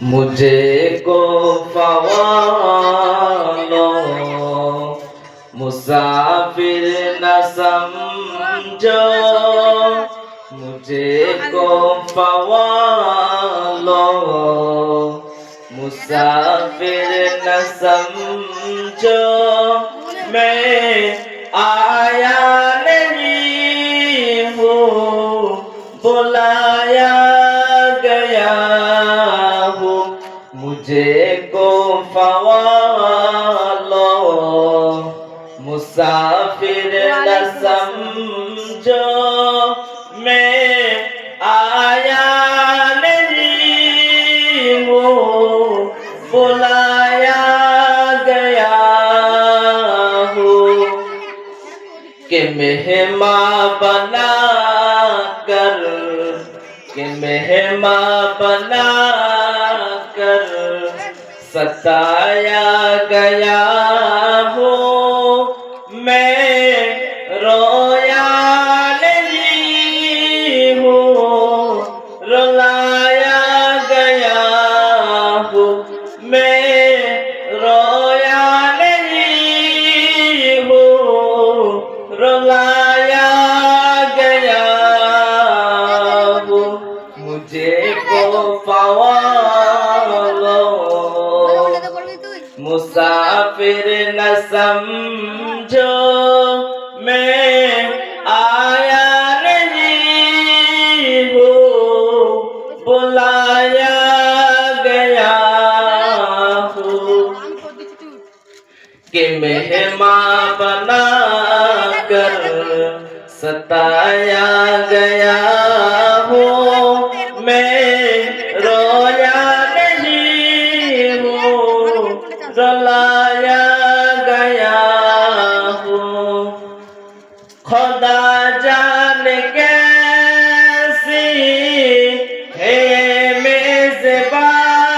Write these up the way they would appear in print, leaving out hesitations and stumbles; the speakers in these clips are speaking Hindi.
मुझे को फ़वालो मुसाफिर न समझो, मुझे को फ़वालो मुसाफिर न समझो। मैं आया नहीं हूँ, बुलाया गया हूँ। मुझे को फ़वालो मुसाफिर न समझो। मैं आया नहीं हूँ, बुलाया गया हूँ। कि मेहमान बना कर, कि मेहमान बना कर सताया गया हूँ। मैं रोया नहीं हूँ, रुलाया गया हूँ। मैं रोया नहीं हूँ, रुलाया गया हूँ। मुझे को फ़वालो मुसाफिर न समझो। मैं आया नहीं हूँ, बुलाया गया हूँ। कि मेहमान बना कर सताया गया हूँ। मैं रोया नहीं हूँ, रुलाया गया हूँ। खुदा जाने कैसी है मेज़बानी,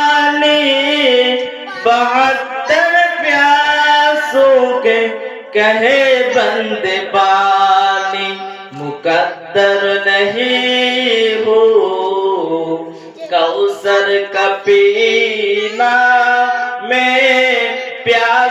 72 प्यासों के कहे बंदे पानी। मुकद्दर नहीं हूँ कौसर का पीना, मैं प्यास